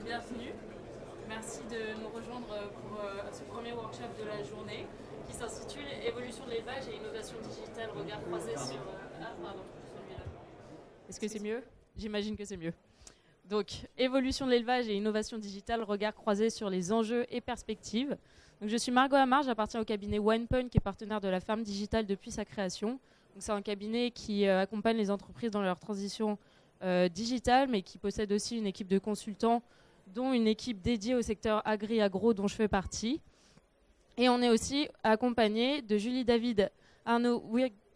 bienvenue. Merci de nous rejoindre pour ce premier workshop de la journée qui s'intitule Évolution de l'élevage et innovation digitale, regard croisé sur... celui-là. Est-ce que c'est mieux? J'imagine que c'est mieux. Donc, évolution de l'élevage et innovation digitale, regard croisé sur les enjeux et perspectives. Donc, je suis Margot Amar, j'appartiens au cabinet OnePoint qui est partenaire de la Ferme Digitale depuis sa création. Donc, c'est un cabinet qui accompagne les entreprises dans leur transition digitale, mais qui possède aussi une équipe de consultants, dont une équipe dédiée au secteur agri-agro dont je fais partie. Et on est aussi accompagné de Julie David Arnaud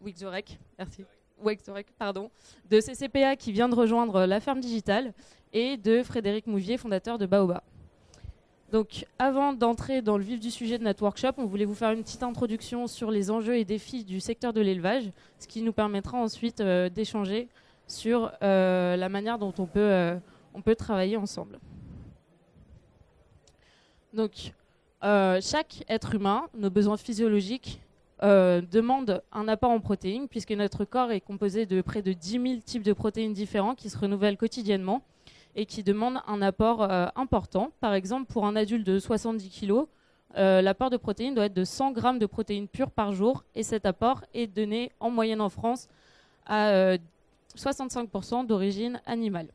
Wigzorek, merci. De CCPA qui vient de rejoindre la Ferme Digitale et de Frédéric Mouvier, fondateur de Baobab. Donc, avant d'entrer dans le vif du sujet de notre workshop, on voulait vous faire une petite introduction sur les enjeux et défis du secteur de l'élevage, ce qui nous permettra ensuite d'échanger sur la manière dont on peut travailler ensemble. Donc, chaque être humain, nos besoins physiologiques, demandent un apport en protéines, puisque notre corps est composé de près de 10 000 types de protéines différents qui se renouvellent quotidiennement et qui demandent un apport important. Par exemple, pour un adulte de 70 kg, l'apport de protéines doit être de 100 grammes de protéines pures par jour, et cet apport est donné en moyenne en France à 65% d'origine animale.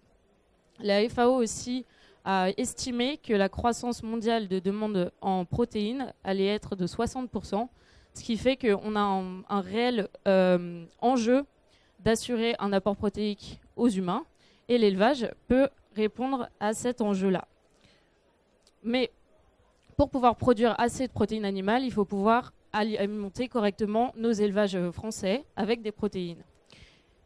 La FAO aussi a estimé que la croissance mondiale de demande en protéines allait être de 60%, ce qui fait qu'on a un réel enjeu d'assurer un apport protéique aux humains, et l'élevage peut répondre à cet enjeu-là. Mais pour pouvoir produire assez de protéines animales, il faut pouvoir alimenter correctement nos élevages français avec des protéines.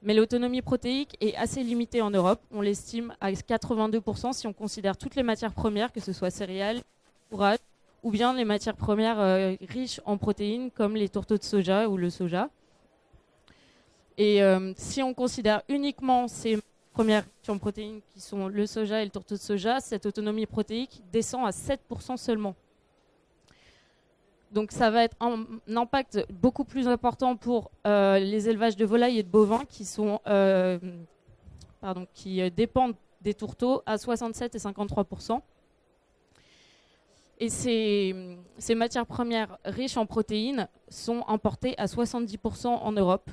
Mais l'autonomie protéique est assez limitée en Europe. On l'estime à 82% si on considère toutes les matières premières, que ce soit céréales, fourrage, ou bien les matières premières riches en protéines, comme les tourteaux de soja ou le soja. Et si on considère uniquement ces premières riches en protéines, qui sont le soja et le tourteau de soja, cette autonomie protéique descend à 7% seulement. Donc ça va être un impact beaucoup plus important pour les élevages de volailles et de bovins qui dépendent des tourteaux à 67 et 53%. Et ces matières premières riches en protéines sont importées à 70% en Europe.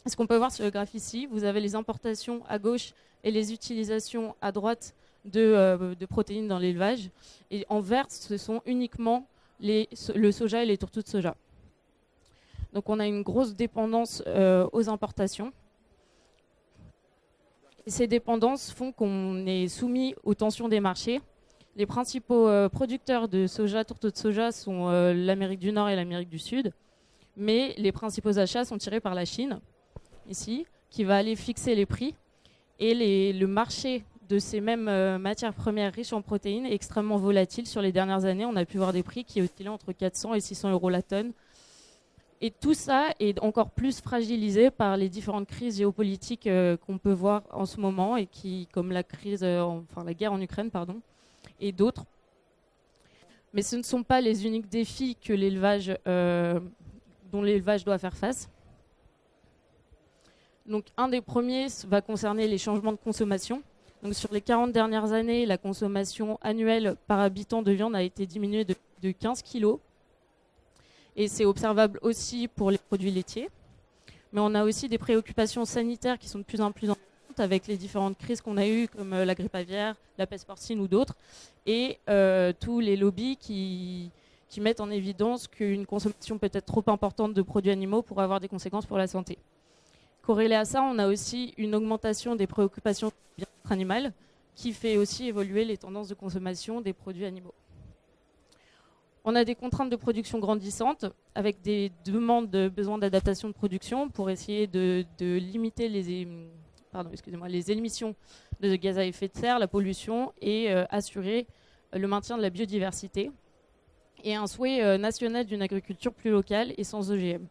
Ce qu'on peut voir sur le graphe ici, vous avez les importations à gauche et les utilisations à droite de protéines dans l'élevage. Et en vert, ce sont uniquement le soja et les tourteaux de soja. Donc on a une grosse dépendance aux importations. Et ces dépendances font qu'on est soumis aux tensions des marchés. Les principaux producteurs de soja, tourteaux de soja sont l'Amérique du Nord et l'Amérique du Sud. Mais les principaux achats sont tirés par la Chine, ici, qui va aller fixer les prix. Et le marché de ces mêmes matières premières riches en protéines est extrêmement volatile. Sur les dernières années, on a pu voir des prix qui oscillaient entre 400 et 600 euros la tonne. Et tout ça est encore plus fragilisé par les différentes crises géopolitiques qu'on peut voir en ce moment, et qui, comme la guerre en Ukraine, et d'autres. Mais ce ne sont pas les uniques défis que dont l'élevage doit faire face. Donc, un des premiers va concerner les changements de consommation. Donc, sur les 40 dernières années, la consommation annuelle par habitant de viande a été diminuée de 15 kg. Et c'est observable aussi pour les produits laitiers. Mais on a aussi des préoccupations sanitaires qui sont de plus en plus importantes avec les différentes crises qu'on a eues, comme la grippe aviaire, la peste porcine ou d'autres. Et tous les lobbies qui mettent en évidence qu'une consommation peut-être trop importante de produits animaux pourrait avoir des conséquences pour la santé. Corrélé à ça, on a aussi une augmentation des préoccupations du bien-être animal qui fait aussi évoluer les tendances de consommation des produits animaux. On a des contraintes de production grandissantes avec des demandes de besoins d'adaptation de production pour essayer de limiter les émissions de gaz à effet de serre, la pollution, et assurer le maintien de la biodiversité. Et un souhait national d'une agriculture plus locale et sans OGM.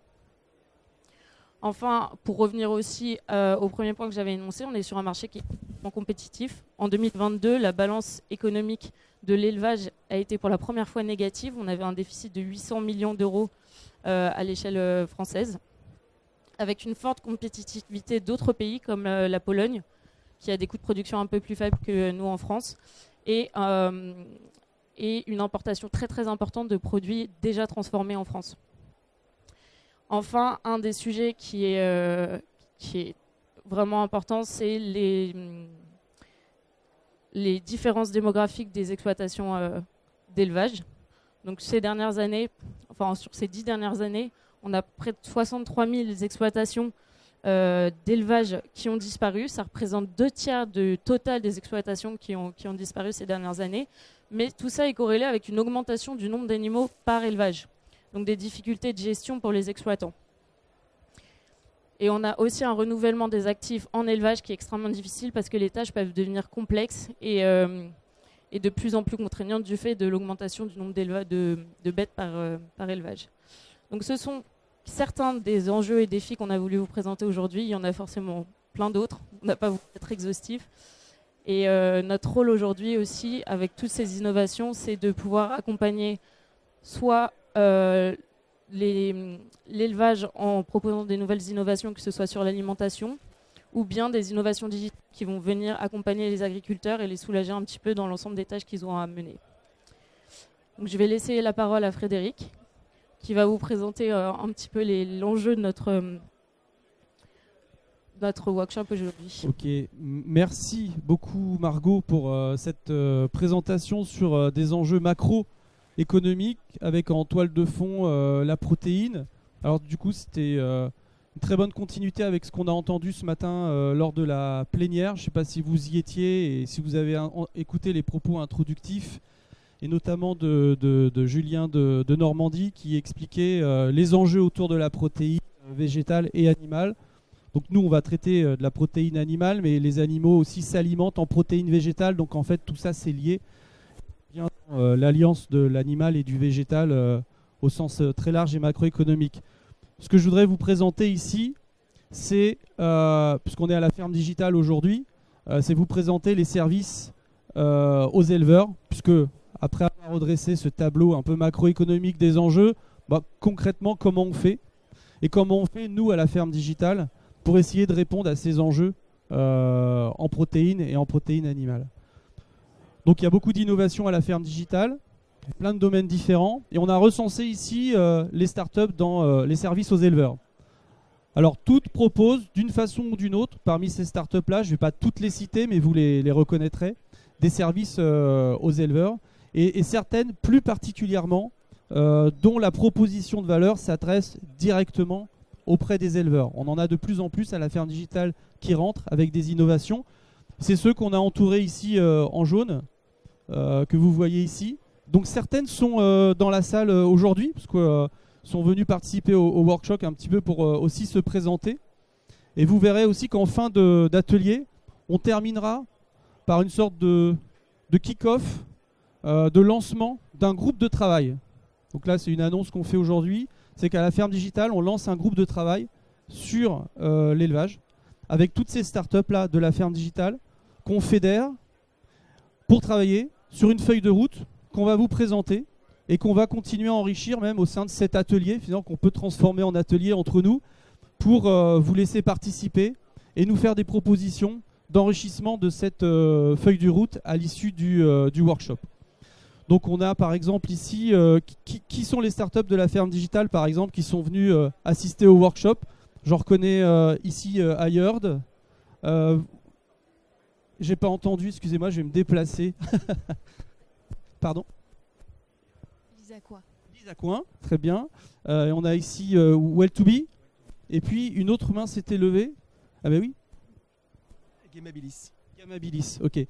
Enfin, pour revenir aussi au premier point que j'avais énoncé, on est sur un marché qui est compétitif. En 2022, la balance économique de l'élevage a été pour la première fois négative. On avait un déficit de 800 millions d'euros à l'échelle française, avec une forte compétitivité d'autres pays comme la Pologne, qui a des coûts de production un peu plus faibles que nous en France, et une importation très très importante de produits déjà transformés en France. Enfin, un des sujets qui est vraiment important, c'est les différences démographiques des exploitations d'élevage. Donc sur ces 10 dernières années, on a près de 63 000 exploitations d'élevage qui ont disparu. Ça représente 2/3 du total des exploitations qui ont disparu ces dernières années. Mais tout ça est corrélé avec une augmentation du nombre d'animaux par élevage. Donc des difficultés de gestion pour les exploitants. Et on a aussi un renouvellement des actifs en élevage qui est extrêmement difficile parce que les tâches peuvent devenir complexes et de plus en plus contraignantes du fait de l'augmentation du nombre de bêtes par élevage. Donc ce sont certains des enjeux et défis qu'on a voulu vous présenter aujourd'hui. Il y en a forcément plein d'autres. On n'a pas voulu être exhaustif. Et notre rôle aujourd'hui aussi, avec toutes ces innovations, c'est de pouvoir accompagner soit l'élevage en proposant des nouvelles innovations, que ce soit sur l'alimentation, ou bien des innovations digitales qui vont venir accompagner les agriculteurs et les soulager un petit peu dans l'ensemble des tâches qu'ils ont à mener. Donc, je vais laisser la parole à Frédéric, qui va vous présenter un petit peu l'enjeu de notre workshop aujourd'hui. Ok, merci beaucoup Margot pour cette présentation sur des enjeux macroéconomiques avec en toile de fond la protéine. Alors du coup c'était une très bonne continuité avec ce qu'on a entendu ce matin lors de la plénière. Je ne sais pas si vous y étiez et si vous avez écouté les propos introductifs et notamment de Julien de Normandie qui expliquait les enjeux autour de la protéine végétale et animale. Donc nous, on va traiter de la protéine animale, mais les animaux aussi s'alimentent en protéines végétales. Donc en fait, tout ça, c'est lié. L'alliance de l'animal et du végétal au sens très large et macroéconomique. Ce que je voudrais vous présenter ici, c'est, puisqu'on est à la ferme digitale aujourd'hui, c'est vous présenter les services aux éleveurs, puisque après avoir redressé ce tableau un peu macroéconomique des enjeux, concrètement, comment on fait ? Et comment on fait, nous, à la ferme digitale, pour essayer de répondre à ces enjeux en protéines et en protéines animales. Donc il y a beaucoup d'innovations à la ferme digitale, plein de domaines différents, et on a recensé ici les startups dans les services aux éleveurs. Alors toutes proposent d'une façon ou d'une autre, parmi ces startups-là, je ne vais pas toutes les citer, mais vous les reconnaîtrez, des services aux éleveurs, et certaines plus particulièrement, dont la proposition de valeur s'adresse directement auprès des éleveurs. On en a de plus en plus à la ferme digitale qui rentrent avec des innovations. C'est ceux qu'on a entourés ici en jaune, que vous voyez ici. Donc certaines sont dans la salle aujourd'hui, parce que sont venus participer au workshop un petit peu pour aussi se présenter. Et vous verrez aussi qu'en fin d'atelier, on terminera par une sorte de kick-off, de lancement d'un groupe de travail. Donc là, c'est une annonce qu'on fait aujourd'hui. C'est qu'à la ferme digitale, on lance un groupe de travail sur l'élevage avec toutes ces startups-là de la ferme digitale qu'on fédère pour travailler sur une feuille de route qu'on va vous présenter et qu'on va continuer à enrichir même au sein de cet atelier, finalement qu'on peut transformer en atelier entre nous pour vous laisser participer et nous faire des propositions d'enrichissement de cette feuille de route à l'issue du workshop. Donc on a par exemple ici, qui sont les startups de la ferme digitale par exemple qui sont venus assister au workshop. J'en reconnais ici Hired. J'ai pas entendu, excusez-moi, je vais me déplacer. Pardon. Lisa Coin. Lisa Coin, très bien. Et on a ici Well2Be. Et puis une autre main s'était levée. Ah ben oui. Gamabilis. Gamabilis, ok.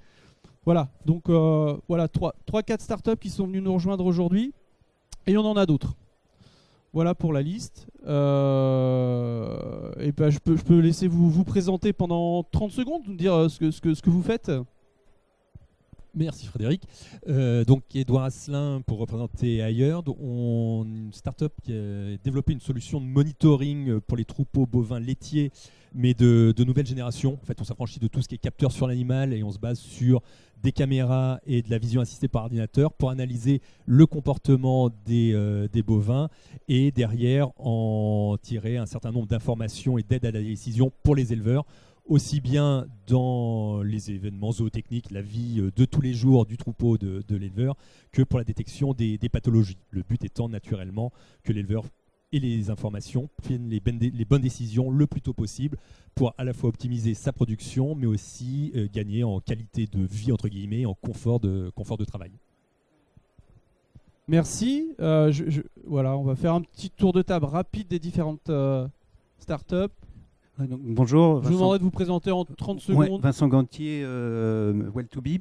Voilà, donc voilà 3-4 startups qui sont venues nous rejoindre aujourd'hui et on en a d'autres. Voilà pour la liste. Et ben je peux laisser vous présenter pendant 30 secondes, nous dire ce que vous faites. Merci Frédéric. Donc Edouard Asselin pour représenter Hired. On une start-up qui a développé une solution de monitoring pour les troupeaux bovins laitiers, mais de nouvelle génération. En fait, on s'affranchit de tout ce qui est capteur sur l'animal et on se base sur des caméras et de la vision assistée par ordinateur pour analyser le comportement des bovins et derrière en tirer un certain nombre d'informations et d'aides à la décision pour les éleveurs aussi bien dans les événements zootechniques, la vie de tous les jours du troupeau de l'éleveur, que pour la détection des pathologies. Le but étant naturellement que l'éleveur ait les informations, prenne les bonnes décisions le plus tôt possible pour à la fois optimiser sa production, mais aussi gagner en qualité de vie, entre guillemets, en confort de travail. Merci. Voilà, on va faire un petit tour de table rapide des différentes startups. Donc, bonjour. Je vous demanderai de vous présenter en 30 secondes. Vincent Gantier, Well2Be.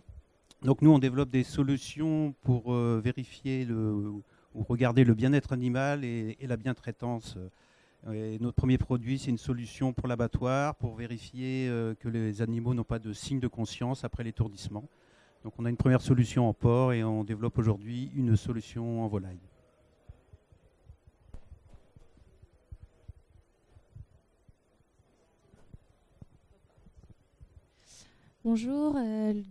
Donc nous, on développe des solutions pour vérifier ou regarder le bien-être animal et la bientraitance. Et notre premier produit, c'est une solution pour l'abattoir, pour vérifier que les animaux n'ont pas de signe de conscience après l'étourdissement. Donc on a une première solution en porc et on développe aujourd'hui une solution en volaille. Bonjour,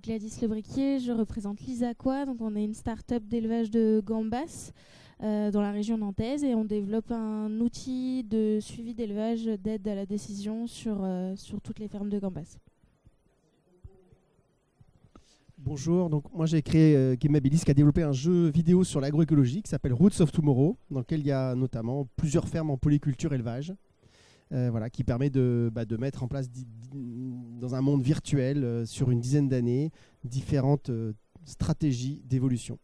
Gladys Lebriquier, je représente l'Isaqua. Donc on est une start-up d'élevage de gambas dans la région nantaise et on développe un outil de suivi d'élevage d'aide à la décision sur toutes les fermes de gambas. Bonjour, donc moi j'ai créé Gamabilis qui a développé un jeu vidéo sur l'agroécologie qui s'appelle Roots of Tomorrow, dans lequel il y a notamment plusieurs fermes en polyculture élevage. Voilà, qui permet de mettre en place dans un monde virtuel sur une dizaine d'années différentes stratégies d'évolution.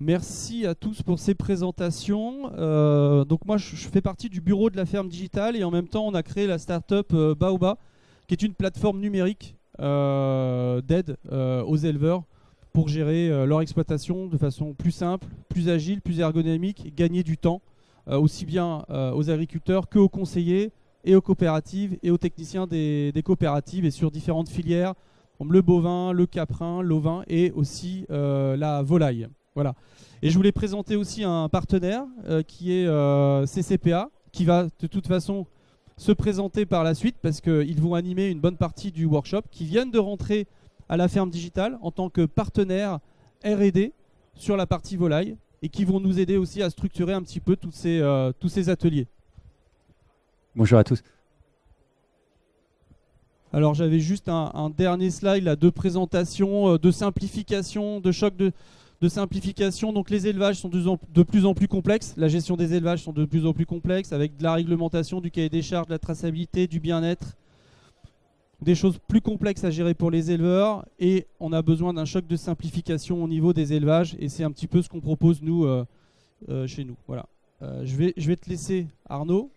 Merci à tous pour ces présentations. Donc moi je fais partie du bureau de la ferme digitale et en même temps on a créé la startup Baoba qui est une plateforme numérique d'aide aux éleveurs pour gérer leur exploitation de façon plus simple, plus agile, plus ergonomique et gagner du temps. Aussi bien aux agriculteurs qu'aux conseillers et aux coopératives et aux techniciens des coopératives et sur différentes filières comme le bovin, le caprin, l'ovin et aussi la volaille. Voilà. Et je voulais présenter aussi un partenaire qui est CCPA qui va de toute façon se présenter par la suite parce qu'ils vont animer une bonne partie du workshop, qui viennent de rentrer à la ferme digitale en tant que partenaire R&D sur la partie volaille, et qui vont nous aider aussi à structurer un petit peu tous ces ateliers. Bonjour à tous. Alors j'avais juste un dernier slide là, de présentation, de simplification, de choc de simplification. Donc les élevages sont de plus en plus complexes, la gestion des élevages sont de plus en plus complexes, avec de la réglementation, du cahier des charges, de la traçabilité, du bien-être, des choses plus complexes à gérer pour les éleveurs, et on a besoin d'un choc de simplification au niveau des élevages, et c'est un petit peu ce qu'on propose nous chez nous. Voilà. Je vais te laisser, Arnaud,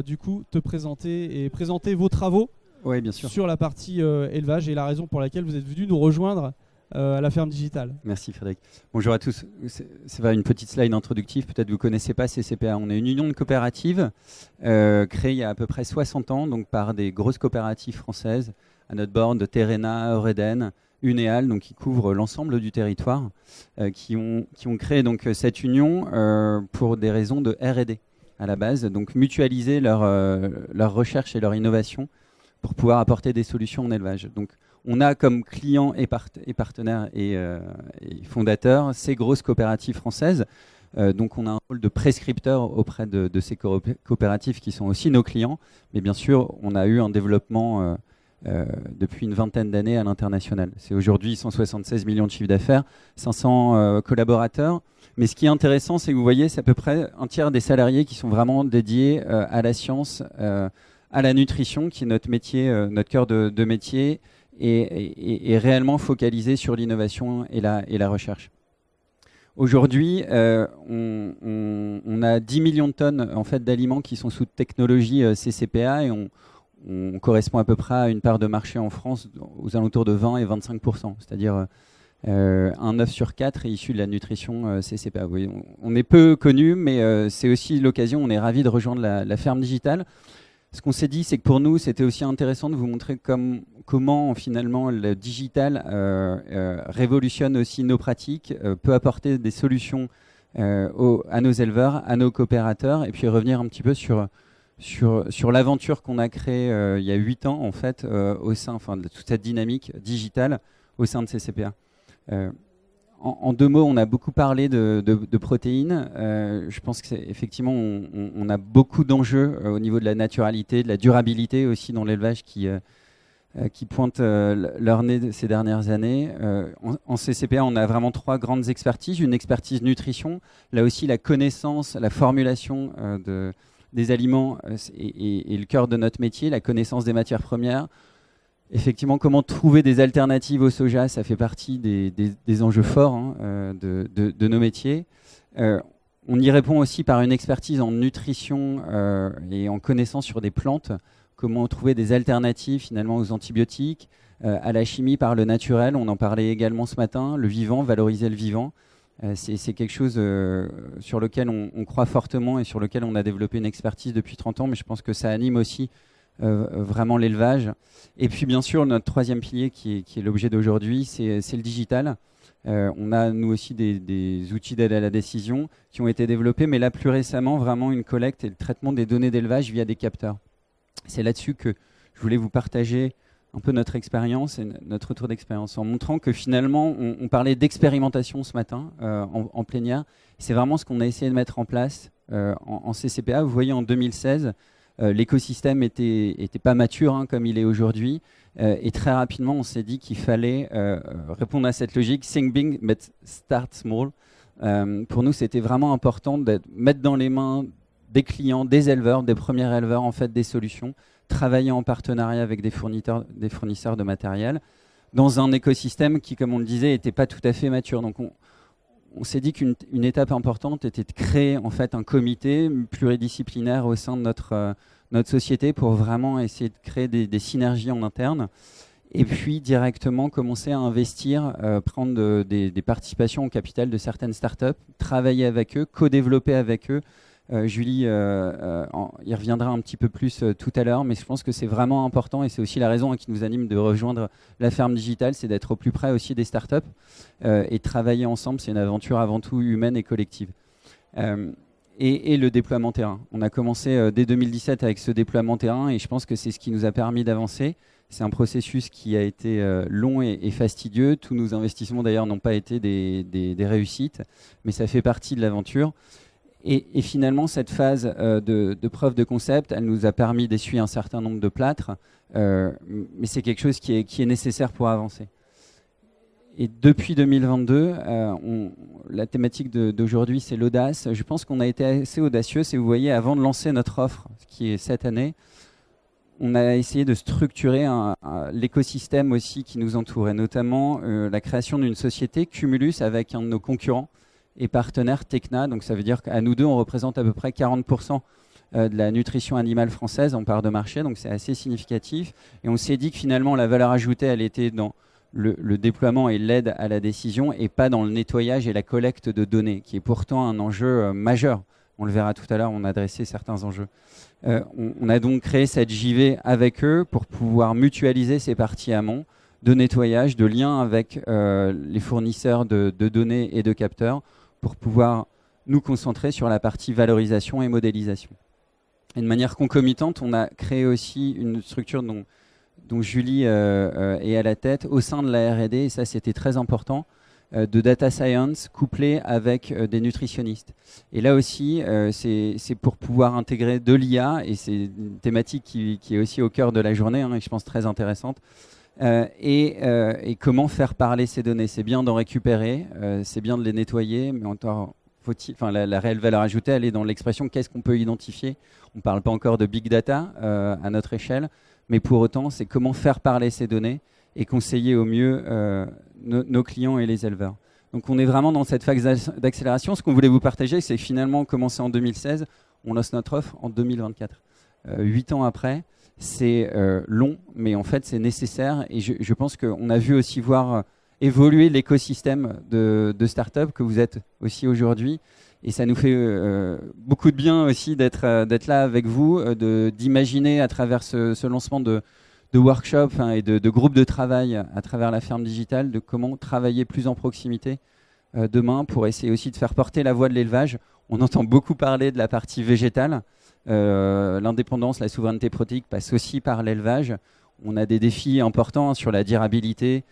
du coup, te présenter et présenter vos travaux bien sûr. sur la partie élevage et la raison pour laquelle vous êtes venu nous rejoindre à la ferme digitale. Merci Frédéric. Bonjour à tous. C'est une petite slide introductive. Peut-être que vous ne connaissez pas CCPA. On est une union de coopératives créée il y a à peu près 60 ans donc par des grosses coopératives françaises. À notre board, Terrena, Eureden, Unéal, donc qui couvrent l'ensemble du territoire, qui ont créé donc cette union pour des raisons de R&D à la base, donc mutualiser leur recherche et leur innovation pour pouvoir apporter des solutions en élevage. Donc on a comme clients et partenaires et fondateurs ces grosses coopératives françaises. Donc on a un rôle de prescripteur auprès de ces coopératives qui sont aussi nos clients. Mais bien sûr, on a eu un développement depuis une vingtaine d'années à l'international. C'est aujourd'hui 176 millions de chiffre d'affaires, 500 collaborateurs. Mais ce qui est intéressant, c'est que vous voyez, c'est à peu près un tiers des salariés qui sont vraiment dédiés à la science, à la nutrition, qui est notre métier, notre cœur de métier, et réellement focalisé sur l'innovation et la recherche. Aujourd'hui, on a 10 millions de tonnes en fait, d'aliments qui sont sous technologie CCPA, et on correspond à peu près à une part de marché en France aux alentours de 20 et 25%. C'est-à-dire un œuf sur 4 est issu de la nutrition CCPA. Oui, on est peu connu, mais c'est aussi l'occasion, on est ravis de rejoindre la ferme digitale. Ce qu'on s'est dit, c'est que pour nous, c'était aussi intéressant de vous montrer comment finalement le digital révolutionne aussi nos pratiques, peut apporter des solutions à nos éleveurs, à nos coopérateurs, et puis revenir un petit peu sur l'aventure qu'on a créée il y a 8 ans en fait, au sein de toute cette dynamique digitale au sein de CCPA. En 2 mots, on a beaucoup parlé de protéines. Je pense qu'effectivement, on a beaucoup d'enjeux au niveau de la naturalité, de la durabilité aussi dans l'élevage qui pointent leur nez ces dernières années. En CCPA, on a vraiment 3 grandes expertises. Une expertise nutrition, là aussi la connaissance, la formulation des aliments et le cœur de notre métier, la connaissance des matières premières. Effectivement, comment trouver des alternatives au soja, ça fait partie des enjeux forts de nos métiers. On y répond aussi par une expertise en nutrition et en connaissance sur des plantes, comment trouver des alternatives finalement aux antibiotiques, à la chimie par le naturel, on en parlait également ce matin, le vivant, valoriser le vivant. C'est quelque chose sur lequel on croit fortement et sur lequel on a développé une expertise depuis 30 ans, mais je pense que ça anime aussi vraiment l'élevage. Et puis bien sûr, notre 3e pilier qui est l'objet d'aujourd'hui, c'est le digital. On a nous aussi des outils d'aide à la décision qui ont été développés, mais là plus récemment, vraiment une collecte et le traitement des données d'élevage via des capteurs. C'est là-dessus que je voulais vous partager un peu notre expérience et notre retour d'expérience, en montrant que finalement, on parlait d'expérimentation ce matin en plénière. C'est vraiment ce qu'on a essayé de mettre en place en CCPA. Vous voyez, en 2016, l'écosystème était pas mature comme il est aujourd'hui. Et très rapidement, on s'est dit qu'il fallait répondre à cette logique, think big, but start small. Pour nous, c'était vraiment important de mettre dans les mains des clients, des éleveurs, des premiers éleveurs, en fait, des solutions, travailler en partenariat avec des fournisseurs de matériel, dans un écosystème qui, comme on le disait, n'était pas tout à fait mature. Donc on s'est dit qu'une étape importante était de créer en fait un comité pluridisciplinaire au sein de notre société pour vraiment essayer de créer des synergies en interne et puis directement commencer à investir, prendre des participations au capital de certaines startups, travailler avec eux, co-développer avec eux. Julie y reviendra un petit peu plus tout à l'heure, mais je pense que c'est vraiment important et c'est aussi la raison qui nous anime de rejoindre la ferme digitale, c'est d'être au plus près aussi des startups et de travailler ensemble. C'est une aventure avant tout humaine et collective. Et le déploiement terrain. On a commencé dès 2017 avec ce déploiement terrain et je pense que c'est ce qui nous a permis d'avancer. C'est un processus qui a été long et fastidieux. Tous nos investissements d'ailleurs n'ont pas été des réussites, mais ça fait partie de l'aventure. Et finalement, cette phase de preuve de concept, elle nous a permis d'essuyer un certain nombre de plâtres, mais c'est quelque chose qui est nécessaire pour avancer. Et depuis 2022, la thématique d'aujourd'hui, c'est l'audace. Je pense qu'on a été assez audacieux. Si vous voyez, avant de lancer notre offre, qui est cette année, on a essayé de structurer l'écosystème aussi qui nous entoure, et notamment la création d'une société, Cumulus, avec un de nos concurrents et partenaire Tecna. Donc ça veut dire qu'à nous deux, on représente à peu près 40% de la nutrition animale française en part de marché, donc c'est assez significatif. Et on s'est dit que finalement, la valeur ajoutée, elle était dans le déploiement et l'aide à la décision et pas dans le nettoyage et la collecte de données, qui est pourtant un enjeu majeur. On le verra tout à l'heure, on a adressé certains enjeux. On a donc créé cette JV avec eux pour pouvoir mutualiser ces parties amont de nettoyage, de lien avec les fournisseurs de données et de capteurs pour pouvoir nous concentrer sur la partie valorisation et modélisation. Et de manière concomitante, on a créé aussi une structure dont Julie est à la tête au sein de la R&D, et ça c'était très important, de data science couplée avec des nutritionnistes. Et là aussi, c'est pour pouvoir intégrer de l'IA, et c'est une thématique qui est aussi au cœur de la journée, et je pense très intéressante. Et comment faire parler ces données. C'est bien d'en récupérer, c'est bien de les nettoyer, mais la réelle valeur ajoutée, elle est dans l'expression qu'est-ce qu'on peut identifier. On ne parle pas encore de big data à notre échelle, mais pour autant, c'est comment faire parler ces données et conseiller au mieux nos clients et les éleveurs. Donc on est vraiment dans cette phase d'accélération. Ce qu'on voulait vous partager, c'est finalement commencer en 2016, on lance notre offre en 2024. 8 ans après, c'est long, mais en fait c'est nécessaire et je pense qu'on a vu aussi voir évoluer l'écosystème de start-up que vous êtes aussi aujourd'hui et ça nous fait beaucoup de bien aussi d'être là avec vous, d'imaginer à travers ce lancement de workshops et de groupes de travail à travers la ferme digitale, de comment travailler plus en proximité demain pour essayer aussi de faire porter la voix de l'élevage. On entend beaucoup parler de la partie végétale. L'indépendance, la souveraineté protéique passe aussi par l'élevage. On a des défis importants sur la durabilité,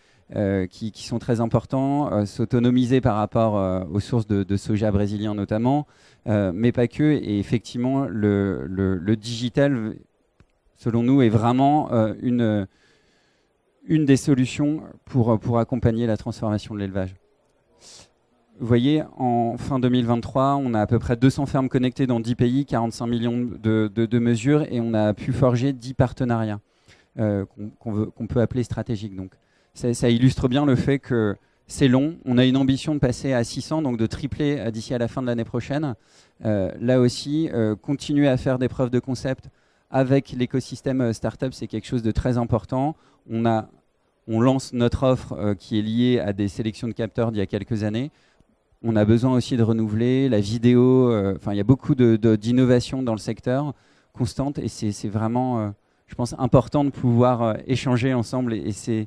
qui sont très importants, s'autonomiser par rapport aux sources de soja brésilien notamment, mais pas que. Et effectivement, le digital, selon nous, est vraiment une des solutions pour accompagner la transformation de l'élevage. Vous voyez, en fin 2023, on a à peu près 200 fermes connectées dans 10 pays, 45 millions de mesures, et on a pu forger 10 partenariats qu'on peut appeler stratégiques. Donc, ça illustre bien le fait que c'est long. On a une ambition de passer à 600, donc de tripler d'ici à la fin de l'année prochaine. Là aussi, continuer à faire des preuves de concept avec l'écosystème startup, c'est quelque chose de très important. On lance notre offre qui est liée à des sélections de capteurs d'il y a quelques années. On a besoin aussi de renouveler la vidéo. Il y a beaucoup d'innovations dans le secteur constante, et c'est vraiment, je pense, important de pouvoir échanger ensemble. Et c'est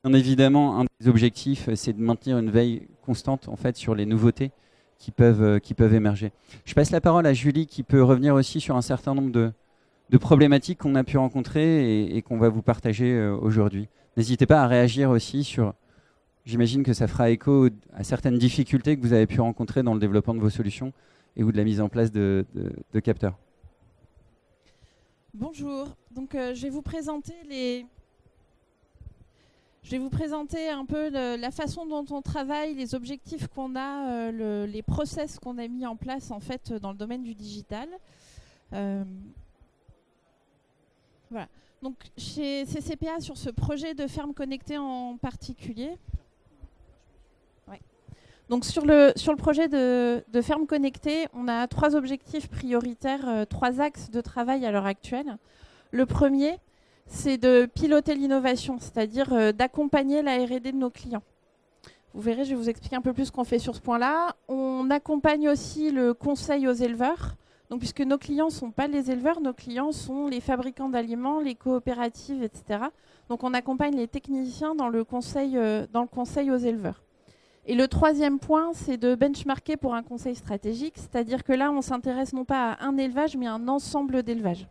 bien évidemment un des objectifs, c'est de maintenir une veille constante en fait sur les nouveautés qui peuvent émerger. Je passe la parole à Julie qui peut revenir aussi sur un certain nombre de problématiques qu'on a pu rencontrer et qu'on va vous partager aujourd'hui. N'hésitez pas à réagir aussi sur... J'imagine que ça fera écho à certaines difficultés que vous avez pu rencontrer dans le développement de vos solutions et ou de la mise en place de capteurs. Bonjour. Donc, je vais vous présenter un peu la façon dont on travaille, les objectifs qu'on a, les process qu'on a mis en place en fait dans le domaine du digital. Voilà. Donc, chez CCPA, sur ce projet de ferme connectée en particulier. Donc sur le projet de ferme connectée, on a 3 objectifs prioritaires, 3 axes de travail à l'heure actuelle. Le premier, c'est de piloter l'innovation, c'est-à-dire d'accompagner la R&D de nos clients. Vous verrez, je vais vous expliquer un peu plus ce qu'on fait sur ce point-là. On accompagne aussi le conseil aux éleveurs. Donc, puisque nos clients ne sont pas les éleveurs, nos clients sont les fabricants d'aliments, les coopératives, etc. Donc on accompagne les techniciens dans le conseil aux éleveurs. Et le troisième point, c'est de benchmarker pour un conseil stratégique, c'est-à-dire que là, on s'intéresse non pas à un élevage, mais à un ensemble d'élevages.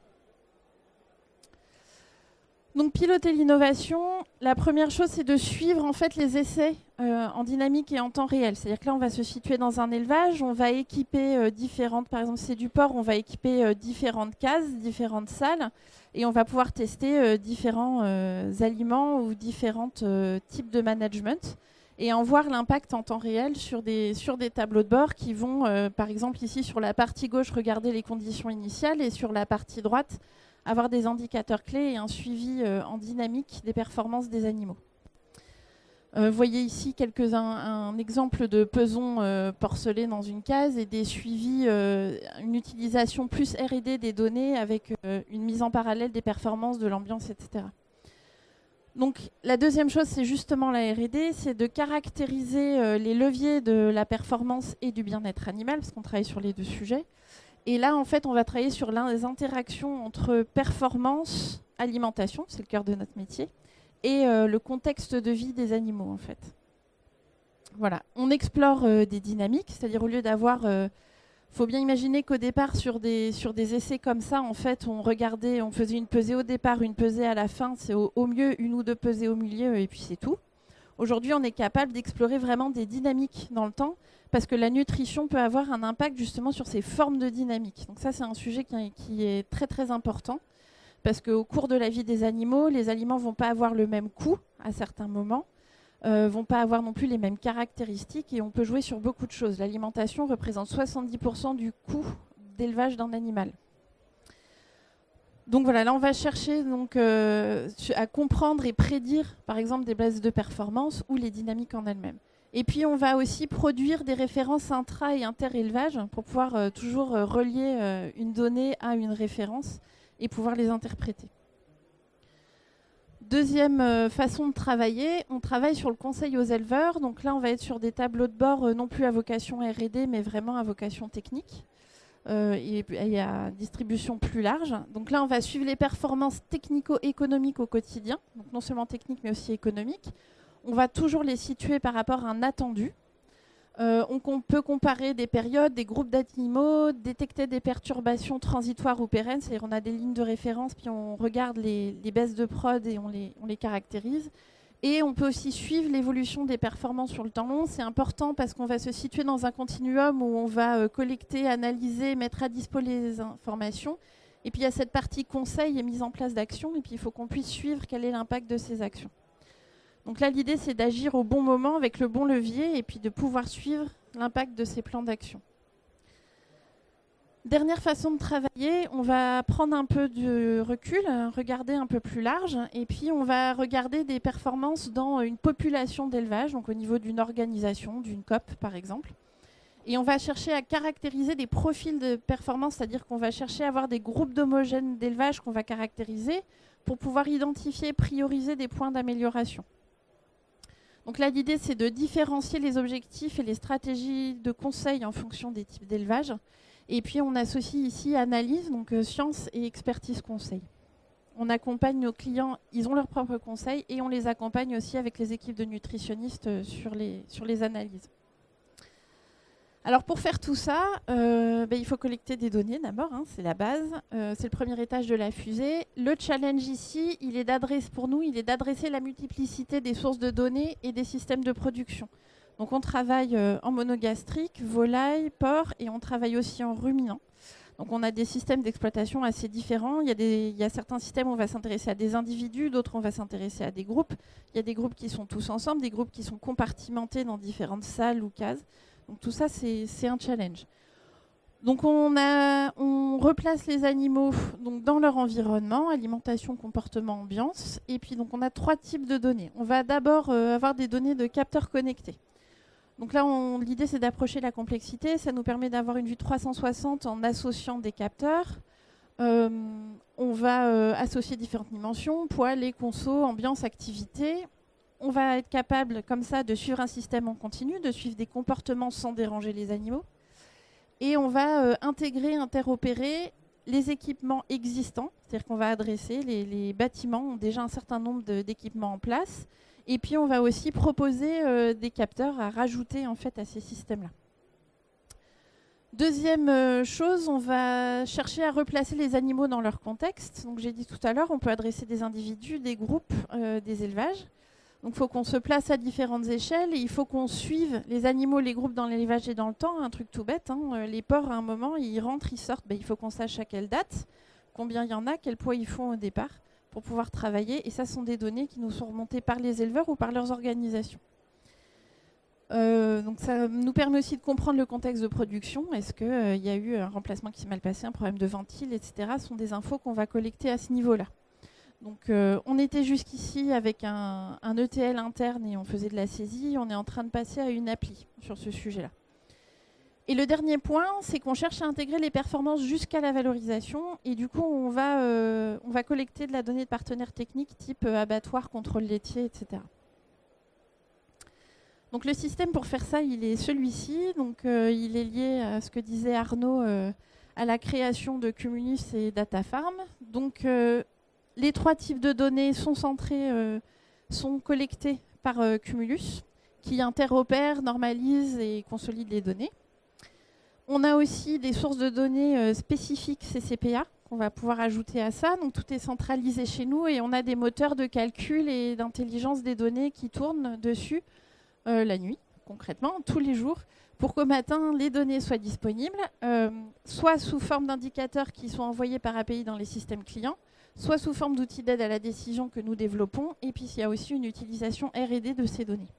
Donc, piloter l'innovation, la première chose, c'est de suivre en fait les essais en dynamique et en temps réel. C'est-à-dire que là, on va se situer dans un élevage, on va équiper différentes, par exemple, c'est du porc, on va équiper différentes cases, différentes salles, et on va pouvoir tester différents aliments ou différents types de management, et en voir l'impact en temps réel sur des tableaux de bord qui vont, par exemple ici sur la partie gauche, regarder les conditions initiales, et sur la partie droite, avoir des indicateurs clés et un suivi en dynamique des performances des animaux. Vous voyez ici un exemple de peson porcelé dans une case et des suivis, une utilisation plus R&D des données avec une mise en parallèle des performances de l'ambiance, etc. Donc la deuxième chose, c'est justement la R&D, c'est de caractériser les leviers de la performance et du bien-être animal, parce qu'on travaille sur les 2 sujets. Et là, en fait, on va travailler sur les interactions entre performance, alimentation, c'est le cœur de notre métier, et le contexte de vie des animaux, en fait. Voilà. On explore des dynamiques, c'est-à-dire au lieu d'avoir... faut bien imaginer qu'au départ, sur des essais comme ça, en fait, on faisait une pesée au départ, une pesée à la fin, c'est au mieux 1 ou 2 pesées au milieu, et puis c'est tout. Aujourd'hui, on est capable d'explorer vraiment des dynamiques dans le temps, parce que la nutrition peut avoir un impact justement sur ces formes de dynamique. Donc ça, c'est un sujet qui est très très important, parce qu'au cours de la vie des animaux, les aliments ne vont pas avoir le même coût à certains moments, vont pas avoir non plus les mêmes caractéristiques, et on peut jouer sur beaucoup de choses. L'alimentation représente 70% du coût d'élevage d'un animal. Donc voilà, là on va chercher à comprendre et prédire par exemple des baisses de performance ou les dynamiques en elles-mêmes. Et puis on va aussi produire des références intra- et inter-élevage pour pouvoir toujours relier une donnée à une référence et pouvoir les interpréter. Deuxième façon de travailler, on travaille sur le conseil aux éleveurs. Donc là on va être sur des tableaux de bord non plus à vocation R&D mais vraiment à vocation technique. Et à distribution plus large. Donc là, on va suivre les performances technico-économiques au quotidien, donc non seulement techniques mais aussi économiques. On va toujours les situer par rapport à un attendu. On peut comparer des périodes, des groupes d'animaux, détecter des perturbations transitoires ou pérennes, c'est-à-dire on a des lignes de référence, puis on regarde les baisses de prod et on les caractérise. Et on peut aussi suivre l'évolution des performances sur le temps long. C'est important parce qu'on va se situer dans un continuum où on va collecter, analyser, mettre à dispo les informations. Et puis il y a cette partie conseil et mise en place d'actions. Et puis il faut qu'on puisse suivre quel est l'impact de ces actions. Donc là, l'idée, c'est d'agir au bon moment avec le bon levier et puis de pouvoir suivre l'impact de ces plans d'action. Dernière façon de travailler, on va prendre un peu de recul, regarder un peu plus large, et puis on va regarder des performances dans une population d'élevage, donc au niveau d'une organisation, d'une COP par exemple. Et on va chercher à caractériser des profils de performance, c'est-à-dire qu'on va chercher à avoir des groupes d'homogènes d'élevage qu'on va caractériser pour pouvoir identifier et prioriser des points d'amélioration. Donc là, l'idée, c'est de différencier les objectifs et les stratégies de conseil en fonction des types d'élevage. Et puis, on associe ici analyse, donc science et expertise conseil. On accompagne nos clients, ils ont leurs propres conseils, et on les accompagne aussi avec les équipes de nutritionnistes sur les analyses. Alors, pour faire tout ça, il faut collecter des données d'abord, c'est la base. C'est le premier étage de la fusée. Le challenge ici, il est d'adresser la multiplicité des sources de données et des systèmes de production. Donc on travaille en monogastrique, volaille, porc, et on travaille aussi en ruminant. Donc on a des systèmes d'exploitation assez différents. Il y a certains systèmes où on va s'intéresser à des individus, d'autres on va s'intéresser à des groupes. Il y a des groupes qui sont tous ensemble, des groupes qui sont compartimentés dans différentes salles ou cases. Donc tout ça, c'est un challenge. Donc on replace les animaux donc dans leur environnement, alimentation, comportement, ambiance. Et puis donc on a 3 types de données. On va d'abord avoir des données de capteurs connectés. Donc là, l'idée, c'est d'approcher la complexité. Ça nous permet d'avoir une vue 360 en associant des capteurs. On va associer différentes dimensions, poids, lait, conso, ambiance, activité. On va être capable, comme ça, de suivre un système en continu, de suivre des comportements sans déranger les animaux. Et on va intégrer, interopérer les équipements existants. C'est-à-dire qu'on va adresser, les bâtiments ont déjà un certain nombre d'équipements en place. Et puis, on va aussi proposer des capteurs à rajouter en fait, à ces systèmes-là. Deuxième chose, on va chercher à replacer les animaux dans leur contexte. Donc, j'ai dit tout à l'heure, on peut adresser des individus, des groupes, des élevages. Donc, il faut qu'on se place à différentes échelles et il faut qu'on suive les animaux, les groupes dans l'élevage et dans le temps. Un truc tout bête, les porcs, à un moment, ils rentrent, ils sortent. Il faut qu'on sache à quelle date, combien il y en a, quel poids ils font au départ, pour pouvoir travailler. Et ça, sont des données qui nous sont remontées par les éleveurs ou par leurs organisations. Donc ça nous permet aussi de comprendre le contexte de production. Est-ce qu'il y a eu un remplacement qui s'est mal passé, un problème de ventile, etc. Ce sont des infos qu'on va collecter à ce niveau-là. Donc on était jusqu'ici avec un ETL interne et on faisait de la saisie. On est en train de passer à une appli sur ce sujet-là. Et le dernier point, c'est qu'on cherche à intégrer les performances jusqu'à la valorisation. Et du coup, on va collecter de la donnée de partenaires techniques type abattoir, contrôle laitier, etc. Donc le système pour faire ça, il est celui-ci. Donc il est lié à ce que disait Arnaud, à la création de Cumulus et DataFarm. Donc les 3 types de données sont collectés par Cumulus, qui interopère, normalise et consolide les données. On a aussi des sources de données spécifiques CCPA qu'on va pouvoir ajouter à ça. Donc tout est centralisé chez nous et on a des moteurs de calcul et d'intelligence des données qui tournent dessus la nuit, concrètement, tous les jours, pour qu'au matin, les données soient disponibles, soit sous forme d'indicateurs qui sont envoyés par API dans les systèmes clients, soit sous forme d'outils d'aide à la décision que nous développons. Et puis il y a aussi une utilisation R&D de ces données.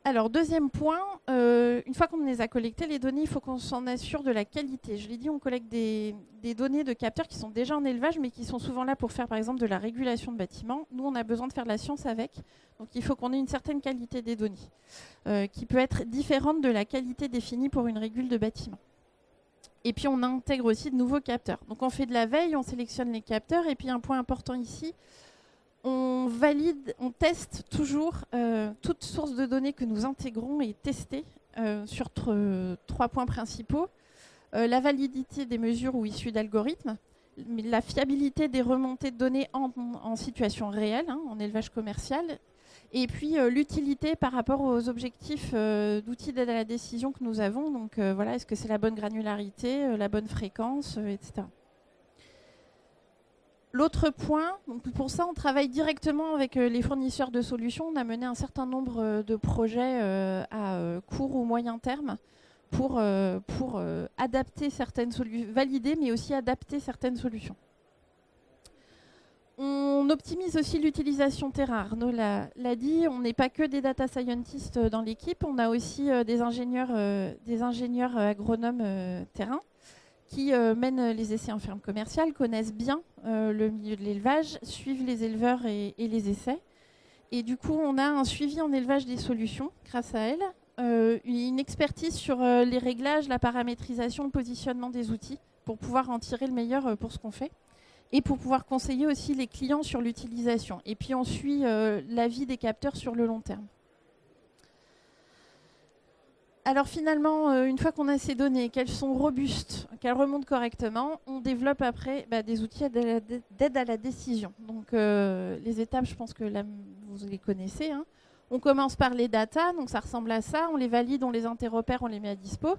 Alors, deuxième point, une fois qu'on les a collectées, les données, il faut qu'on s'en assure de la qualité. Je l'ai dit, on collecte des données de capteurs qui sont déjà en élevage, mais qui sont souvent là pour faire, par exemple, de la régulation de bâtiments. Nous, on a besoin de faire de la science avec. Donc, il faut qu'on ait une certaine qualité des données, qui peut être différente de la qualité définie pour une régule de bâtiment. Et puis, on intègre aussi de nouveaux capteurs. Donc, on fait de la veille, on sélectionne les capteurs. Et puis, un point important ici, on teste toujours toute source de données que nous intégrons et testée sur 3 points principaux. La validité des mesures ou issues d'algorithmes, la fiabilité des remontées de données en situation réelle, en élevage commercial, et puis l'utilité par rapport aux objectifs d'outils d'aide à la décision que nous avons. Donc voilà, est-ce que c'est la bonne granularité, la bonne fréquence, etc. L'autre point, donc pour ça, on travaille directement avec les fournisseurs de solutions. On a mené un certain nombre de projets à court ou moyen terme pour adapter certaines solutions, valider, mais aussi adapter certaines solutions. On optimise aussi l'utilisation terrain. Arnaud l'a dit, on n'est pas que des data scientists dans l'équipe, on a aussi des ingénieurs agronomes terrain qui mènent les essais en ferme commerciale, connaissent bien le milieu de l'élevage, suivent les éleveurs et les essais. Et du coup, on a un suivi en élevage des solutions grâce à elles, une expertise sur les réglages, la paramétrisation, le positionnement des outils pour pouvoir en tirer le meilleur pour ce qu'on fait et pour pouvoir conseiller aussi les clients sur l'utilisation. Et puis on suit l'avis des capteurs sur le long terme. Alors finalement, une fois qu'on a ces données, qu'elles sont robustes, qu'elles remontent correctement, on développe après des outils d'aide à la décision. Donc les étapes, je pense que là, vous les connaissez. Hein. On commence par les data, donc ça ressemble à ça. On les valide, on les interopère, on les met à dispo.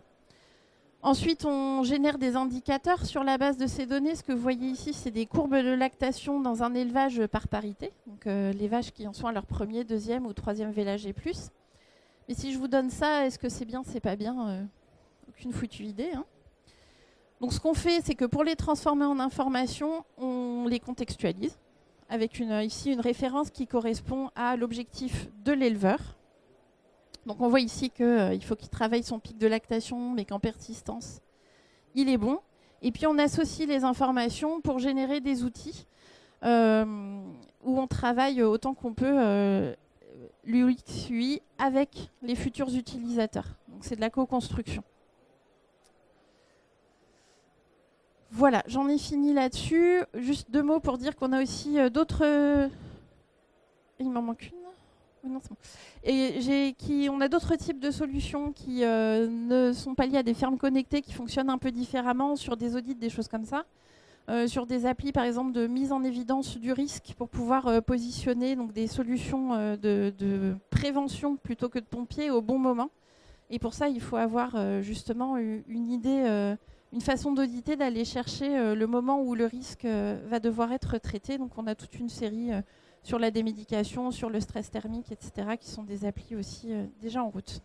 Ensuite, on génère des indicateurs sur la base de ces données. Ce que vous voyez ici, c'est des courbes de lactation dans un élevage par parité. Donc les vaches qui en sont à leur premier, deuxième ou troisième vélage et plus. Mais si je vous donne ça, est-ce que c'est bien, c'est pas bien aucune foutue idée. Hein. Donc ce qu'on fait, c'est que pour les transformer en informations, on les contextualise avec ici une référence qui correspond à l'objectif de l'éleveur. Donc on voit ici qu'il faut qu'il travaille son pic de lactation, mais qu'en persistance, il est bon. Et puis on associe les informations pour générer des outils où on travaille autant qu'on peut l'UX/UI avec les futurs utilisateurs. Donc c'est de la co-construction. Voilà, j'en ai fini là-dessus. Juste 2 mots pour dire qu'on a aussi d'autres... Il m'en manque une. Non, c'est bon. Et on a d'autres types de solutions qui ne sont pas liées à des fermes connectées, qui fonctionnent un peu différemment sur des audits, des choses comme ça. Sur des applis, par exemple, de mise en évidence du risque pour pouvoir positionner donc, des solutions de prévention plutôt que de pompiers au bon moment. Et pour ça, il faut avoir justement une idée, une façon d'auditer, d'aller chercher le moment où le risque va devoir être traité. Donc on a toute une série... sur la démédication, sur le stress thermique, etc., qui sont des applis aussi déjà en route.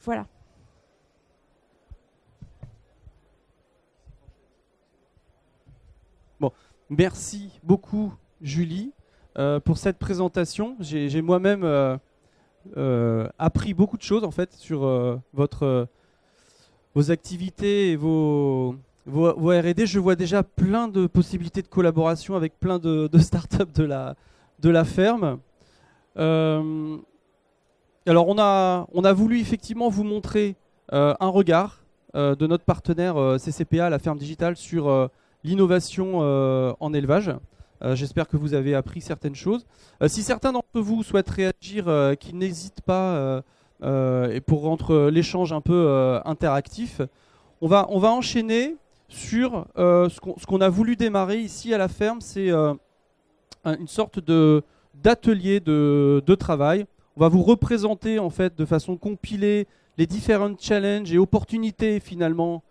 Voilà. Bon, merci beaucoup, Julie, pour cette présentation. J'ai moi-même appris beaucoup de choses, en fait, sur vos activités et vos R&D. Je vois déjà plein de possibilités de collaboration avec plein de startups de la ferme. Alors on a voulu effectivement vous montrer un regard de notre partenaire CCPA, la ferme digitale, sur l'innovation en élevage. J'espère que vous avez appris certaines choses. Si certains d'entre vous souhaitent réagir, qu'ils n'hésitent pas et pour rendre l'échange un peu interactif, on va enchaîner sur ce qu'on a voulu démarrer ici à la ferme. C'est une sorte d'atelier de travail. On va vous représenter en fait de façon compilée les différents challenges et opportunités finalement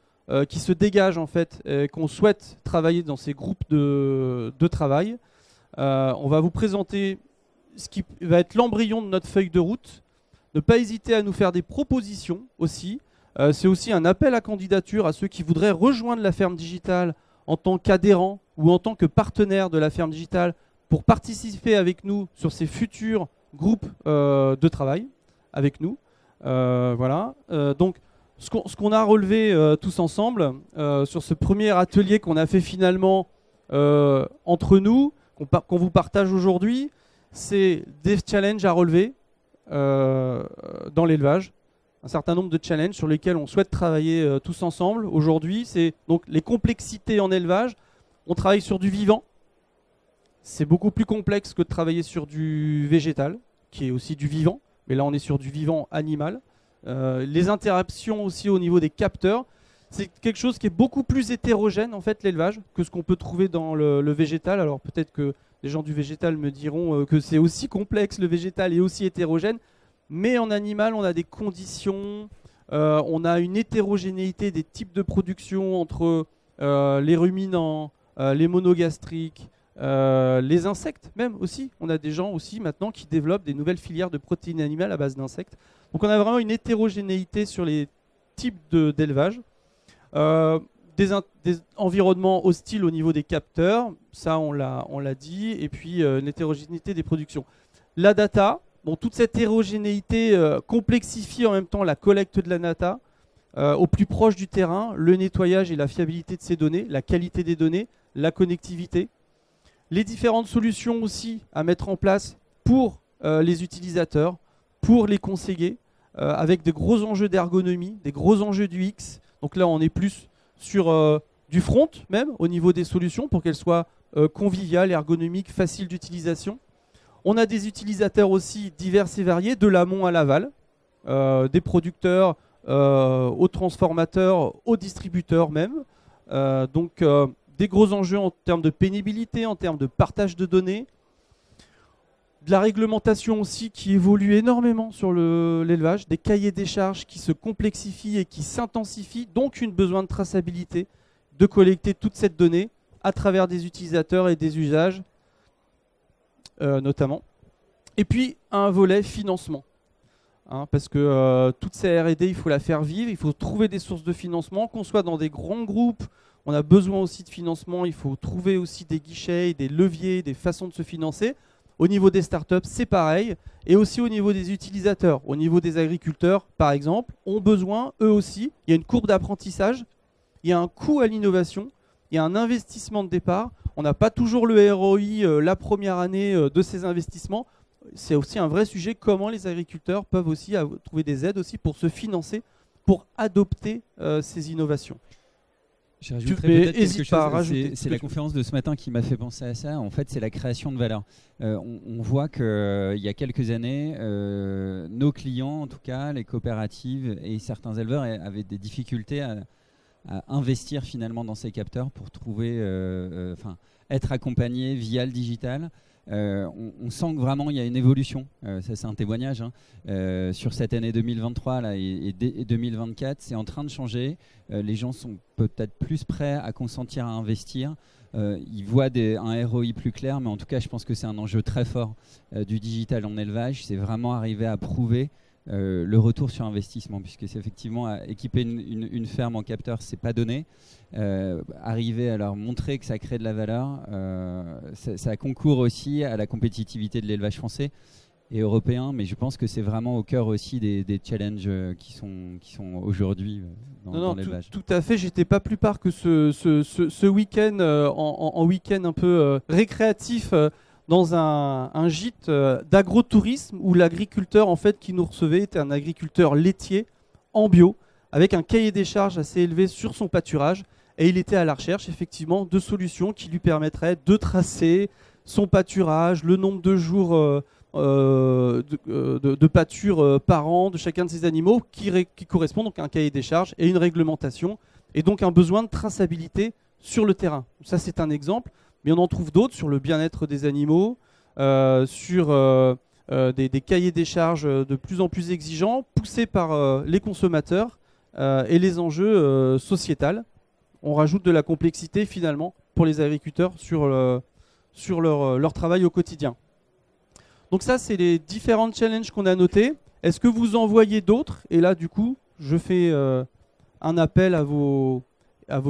qui se dégagent en fait, qu'on souhaite travailler dans ces groupes de travail. On va vous présenter ce qui va être l'embryon de notre feuille de route. Ne pas hésiter à nous faire des propositions aussi. C'est aussi un appel à candidature à ceux qui voudraient rejoindre la ferme digitale en tant qu'adhérents ou en tant que partenaires de la ferme digitale pour participer avec nous sur ces futurs groupes de travail avec nous. Voilà. Donc, ce qu'on a relevé tous ensemble sur ce premier atelier qu'on a fait finalement entre nous, qu'on vous partage aujourd'hui, c'est des challenges à relever dans l'élevage. Un certain nombre de challenges sur lesquels on souhaite travailler tous ensemble aujourd'hui. C'est donc les complexités en élevage. On travaille sur du vivant. C'est beaucoup plus complexe que de travailler sur du végétal, qui est aussi du vivant. Mais là, on est sur du vivant animal. Les interactions aussi au niveau des capteurs. C'est quelque chose qui est beaucoup plus hétérogène, en fait, l'élevage, que ce qu'on peut trouver dans le végétal. Alors peut-être que les gens du végétal me diront que c'est aussi complexe, le végétal est aussi hétérogène. Mais en animal, on a des conditions, on a une hétérogénéité des types de production entre les ruminants, les monogastriques, les insectes même aussi. On a des gens aussi maintenant qui développent des nouvelles filières de protéines animales à base d'insectes. Donc on a vraiment une hétérogénéité sur les types d'élevage. Des environnements hostiles au niveau des capteurs, ça on l'a dit, et puis une hétérogénéité des productions. La data, bon, toute cette hétérogénéité complexifie en même temps la collecte de la data au plus proche du terrain, le nettoyage et la fiabilité de ces données, la qualité des données, la connectivité. Les différentes solutions aussi à mettre en place pour les utilisateurs, pour les conseillers, avec des gros enjeux d'ergonomie, des gros enjeux du X. Donc là, on est plus sur du front même, au niveau des solutions, pour qu'elles soient conviviales, ergonomiques, faciles d'utilisation. On a des utilisateurs aussi divers et variés, de l'amont à l'aval, des producteurs aux transformateurs, aux distributeurs même. Donc des gros enjeux en termes de pénibilité, en termes de partage de données. De la réglementation aussi qui évolue énormément sur l'élevage, des cahiers des charges qui se complexifient et qui s'intensifient, donc une besoin de traçabilité, de collecter toute cette donnée à travers des utilisateurs et des usages notamment. Et puis un volet financement, parce que toute cette R&D, il faut la faire vivre, il faut trouver des sources de financement, qu'on soit dans des grands groupes, on a besoin aussi de financement, il faut trouver aussi des guichets, des leviers, des façons de se financer. Au niveau des startups, c'est pareil. Et aussi au niveau des utilisateurs, au niveau des agriculteurs, par exemple, ont besoin, eux aussi, il y a une courbe d'apprentissage, il y a un coût à l'innovation, il y a un investissement de départ. On n'a pas toujours le ROI la première année de ces investissements. C'est aussi un vrai sujet, comment les agriculteurs peuvent aussi trouver des aides aussi pour se financer, pour adopter ces innovations. Je rajouterais peut-être quelque chose. C'est la conférence de ce matin qui m'a fait penser à ça. En fait, c'est la création de valeur. On voit qu'il y a quelques années, nos clients, en tout cas, les coopératives et certains éleveurs avaient des difficultés à investir finalement dans ces capteurs pour trouver, être accompagnés via le digital. On sent que vraiment il y a une évolution, ça c'est un témoignage, sur cette année 2023 là, et 2024, c'est en train de changer. Les gens sont peut-être plus prêts à consentir à investir, ils voient un ROI plus clair, mais en tout cas je pense que c'est un enjeu très fort du digital en élevage, c'est vraiment arriver à prouver le retour sur investissement, puisque c'est effectivement équiper une ferme en capteur, c'est pas donné. Arriver à leur montrer que ça crée de la valeur, ça concourt aussi à la compétitivité de l'élevage français et européen, mais je pense que c'est vraiment au cœur aussi des challenges qui sont aujourd'hui dans l'élevage. Tout à fait, j'étais pas plus part que ce week-end, en week-end un peu récréatif, dans un gîte d'agrotourisme où l'agriculteur en fait qui nous recevait était un agriculteur laitier en bio avec un cahier des charges assez élevé sur son pâturage, et il était à la recherche effectivement de solutions qui lui permettraient de tracer son pâturage, le nombre de jours de pâture par an de chacun de ces animaux qui correspond donc à un cahier des charges et une réglementation, et donc un besoin de traçabilité sur le terrain. Ça c'est un exemple. Mais on en trouve d'autres sur le bien-être des animaux, sur des cahiers des charges de plus en plus exigeants, poussés par les consommateurs et les enjeux sociétals. On rajoute de la complexité finalement pour les agriculteurs sur leur travail au quotidien. Donc ça, c'est les différents challenges qu'on a notés. Est-ce que vous en voyez d'autres? Et là, du coup, je fais un appel à vos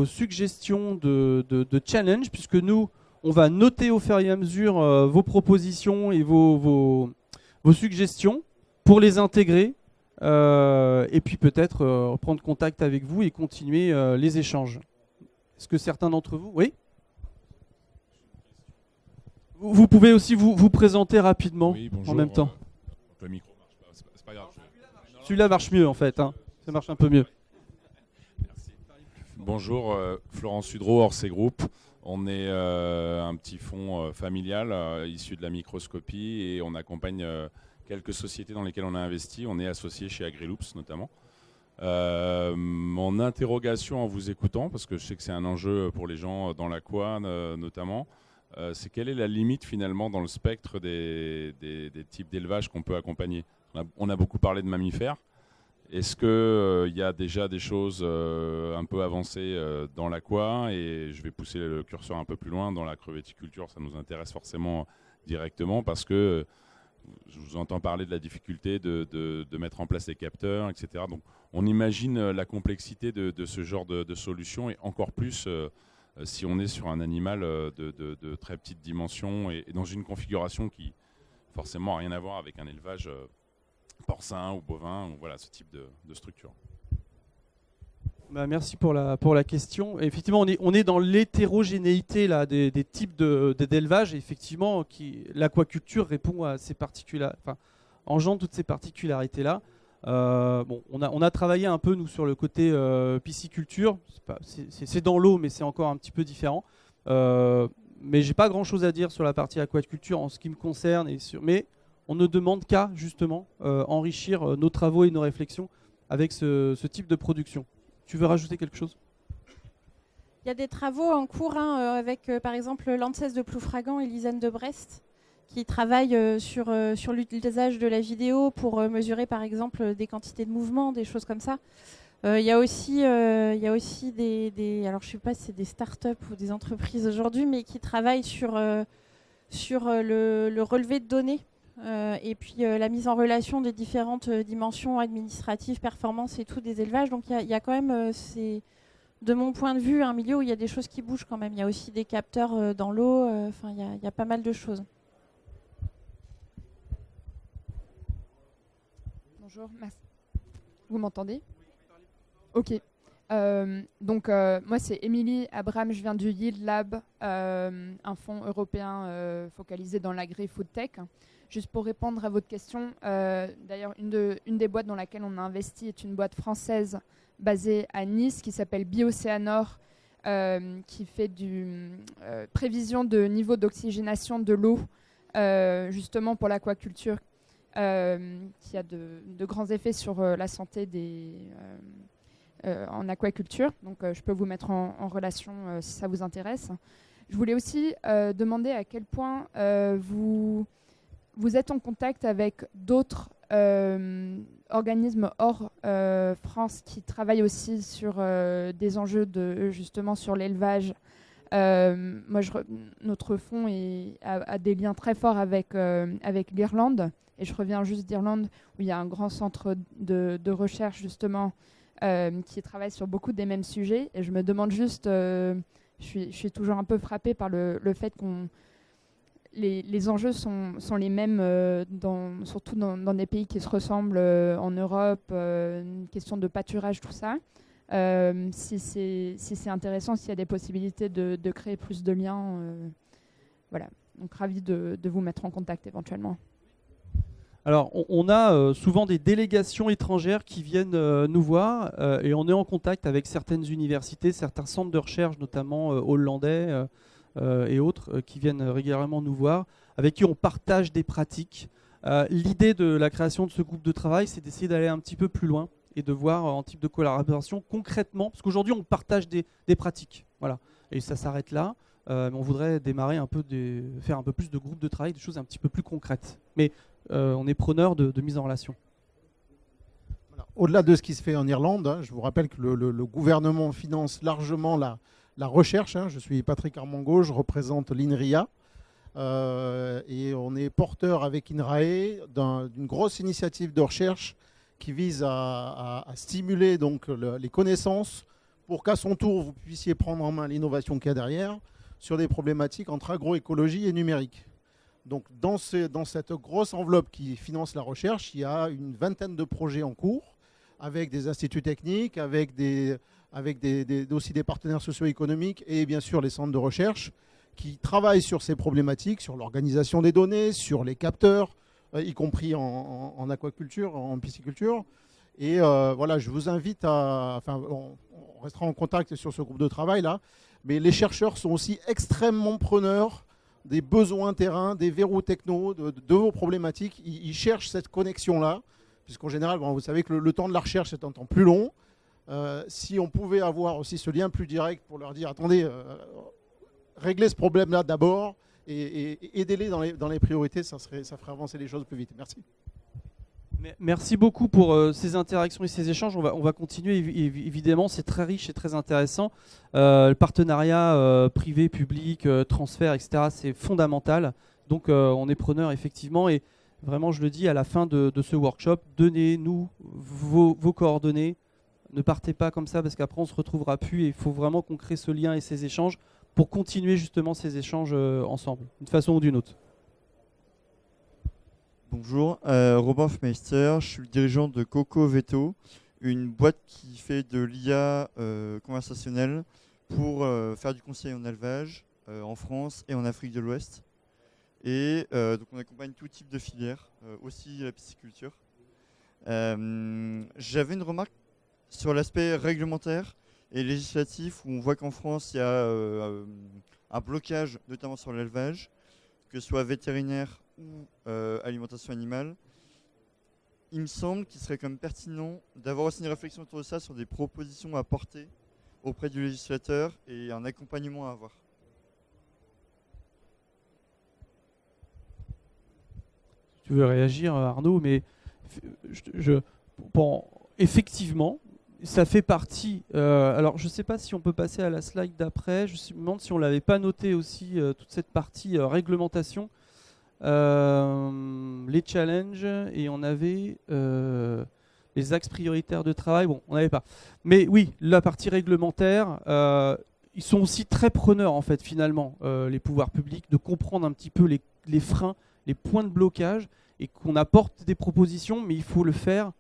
suggestions de challenge, puisque nous, on va noter au fur et à mesure vos propositions et vos suggestions pour les intégrer et puis peut-être prendre contact avec vous et continuer les échanges. Est-ce que certains d'entre vous... Oui ? Vous pouvez aussi vous présenter rapidement, oui, bonjour, en même temps. Le micro marche pas, c'est pas grave. Celui-là marche mieux en fait, hein. Ça marche un peu mieux. Merci. Bonjour, Florent Sudreau, Orsay Group. On est un petit fonds familial issu de la microscopie et on accompagne quelques sociétés dans lesquelles on a investi. On est associé chez AgriLoops notamment. Mon interrogation en vous écoutant, parce que je sais que c'est un enjeu pour les gens dans l'aqua notamment, c'est quelle est la limite finalement dans le spectre des types d'élevage qu'on peut accompagner. On a beaucoup parlé de mammifères Est-ce qu'il y a déjà des choses un peu avancées dans l'aqua? Et je vais pousser le curseur un peu plus loin. Dans la crevetticulture, ça nous intéresse forcément directement parce que je vous entends parler de la difficulté de mettre en place les capteurs, etc. Donc on imagine la complexité de ce genre de solution, et encore plus si on est sur un animal de très petite dimension et dans une configuration qui forcément n'a rien à voir avec un élevage porcin ou bovin, ou voilà, ce type de structure. Merci pour la question. Et effectivement, on est dans l'hétérogénéité là, des types d'élevage. Effectivement, l'aquaculture répond à ces engendre toutes ces particularités-là. On a travaillé un peu, nous, sur le côté pisciculture. C'est dans l'eau, mais c'est encore un petit peu différent. Mais j'ai pas grand-chose à dire sur la partie aquaculture en ce qui me concerne. Mais on ne demande qu'à, justement, enrichir nos travaux et nos réflexions avec ce type de production. Tu veux rajouter quelque chose? Il y a des travaux en cours avec, par exemple, l'ANSES de Ploufragan et l'ISEN de Brest, qui travaillent sur l'utilisage de la vidéo pour mesurer, par exemple, des quantités de mouvement, des choses comme ça. Il y a aussi des alors je ne sais pas si c'est des startups ou des entreprises aujourd'hui, mais qui travaillent sur le relevé de données et puis la mise en relation des différentes dimensions administratives, performances et tout des élevages. Donc il y a quand même, de mon point de vue, un milieu où il y a des choses qui bougent quand même. Il y a aussi des capteurs dans l'eau, il y a pas mal de choses. Bonjour, merci. Vous m'entendez? Ok. Moi, c'est Émilie Abraham, je viens du Yield Lab, un fonds européen focalisé dans l'agri-food tech. Juste pour répondre à votre question, d'ailleurs, une des boîtes dans laquelle on a investi est une boîte française basée à Nice qui s'appelle Biocéanor, qui fait du prévision de niveau d'oxygénation de l'eau, justement pour l'aquaculture, qui a de grands effets sur la santé en aquaculture. Donc je peux vous mettre en relation si ça vous intéresse. Je voulais aussi demander à quel point vous êtes en contact avec d'autres organismes hors France qui travaillent aussi sur des enjeux justement sur l'élevage. Notre fonds a des liens très forts avec l'Irlande. Et je reviens juste d'Irlande, où il y a un grand centre de recherche justement qui travaille sur beaucoup des mêmes sujets. Et je me demande juste, je suis toujours un peu frappée par le fait qu'on les enjeux sont les mêmes, surtout dans des pays qui se ressemblent en Europe, une question de pâturage, tout ça. Si c'est intéressant, s'il y a des possibilités de créer plus de liens, voilà. Donc ravi de vous mettre en contact éventuellement. Alors, on a souvent des délégations étrangères qui viennent nous voir et on est en contact avec certaines universités, certains centres de recherche, notamment hollandais et autres, qui viennent régulièrement nous voir, avec qui on partage des pratiques. L'idée de la création de ce groupe de travail, c'est d'essayer d'aller un petit peu plus loin et de voir en type de collaboration concrètement, parce qu'aujourd'hui on partage des pratiques, voilà, et ça s'arrête là. Mais on voudrait démarrer faire un peu plus de groupes de travail, des choses un petit peu plus concrètes. Mais on est preneur de mise en relation. Voilà. Au-delà de ce qui se fait en Irlande, je vous rappelle que le gouvernement finance largement la recherche. Je suis Patrick Armango, je représente l'INRIA. Et on est porteur avec INRAE d'une grosse initiative de recherche qui vise à stimuler donc les connaissances pour qu'à son tour vous puissiez prendre en main l'innovation qu'il y a derrière sur des problématiques entre agroécologie et numérique. Donc dans cette grosse enveloppe qui finance la recherche, il y a une vingtaine de projets en cours avec des instituts techniques, avec aussi des partenaires socio-économiques et bien sûr les centres de recherche qui travaillent sur ces problématiques, sur l'organisation des données, sur les capteurs, y compris en aquaculture, en pisciculture. Et voilà, je vous invite on restera en contact sur ce groupe de travail là, mais les chercheurs sont aussi extrêmement preneurs des besoins terrain, des verrous techno, de vos problématiques. Ils cherchent cette connexion-là, puisqu'en général, vous savez que le temps de la recherche est un temps plus long. Si on pouvait avoir aussi ce lien plus direct pour leur dire, attendez, réglez ce problème-là d'abord et aidez-les dans les priorités, ça ferait avancer les choses plus vite. Merci. Merci beaucoup pour ces interactions et ces échanges. On va continuer, évidemment, c'est très riche et très intéressant. Le partenariat privé-public, transfert, etc., c'est fondamental. Donc on est preneur, effectivement. Et vraiment, je le dis, à la fin de ce workshop, donnez-nous vos coordonnées. Ne partez pas comme ça parce qu'après, on ne se retrouvera plus. Et il faut vraiment qu'on crée ce lien et ces échanges pour continuer justement ces échanges ensemble, d'une façon ou d'une autre. Bonjour, Robin Fmeister, je suis le dirigeant de Coco Veto, une boîte qui fait de l'IA conversationnelle pour faire du conseil en élevage en France et en Afrique de l'Ouest. Et donc on accompagne tout type de filières, aussi la pisciculture. J'avais une remarque sur l'aspect réglementaire et législatif où on voit qu'en France il y a un blocage, notamment sur l'élevage, que ce soit vétérinaire ou alimentation animale. Il me semble qu'il serait quand même pertinent d'avoir aussi une réflexion autour de ça sur des propositions à porter auprès du législateur et un accompagnement à avoir. Tu veux réagir, Arnaud, mais bon, effectivement, ça fait partie. Alors, je ne sais pas si on peut passer à la slide d'après. Je me demande si on ne l'avait pas noté aussi, toute cette partie réglementation. Les challenges, et on avait les axes prioritaires de travail. Bon, on n'avait pas. Mais oui, la partie réglementaire, ils sont aussi très preneurs, en fait, finalement, les pouvoirs publics, de comprendre un petit peu les freins, les points de blocage, et qu'on apporte des propositions, mais il faut le faire,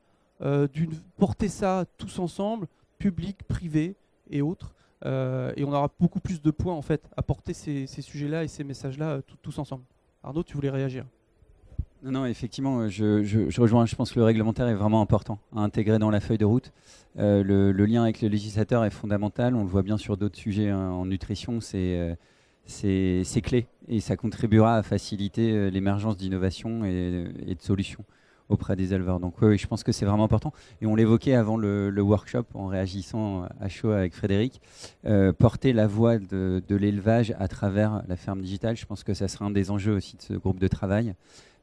porter ça tous ensemble, public, privé et autres, et on aura beaucoup plus de points en fait à porter ces sujets-là et ces messages-là tous ensemble. Arnaud, tu voulais réagir? Non, effectivement, je rejoins. Je pense que le réglementaire est vraiment important à intégrer dans la feuille de route. Le lien avec le législateur est fondamental. On le voit bien sur d'autres sujets en nutrition. C'est clé et ça contribuera à faciliter l'émergence d'innovations et de solutions auprès des éleveurs. Donc oui, je pense que c'est vraiment important. Et on l'évoquait avant le workshop en réagissant à chaud avec Frédéric, porter la voix de l'élevage à travers la ferme digitale. Je pense que ça sera un des enjeux aussi de ce groupe de travail.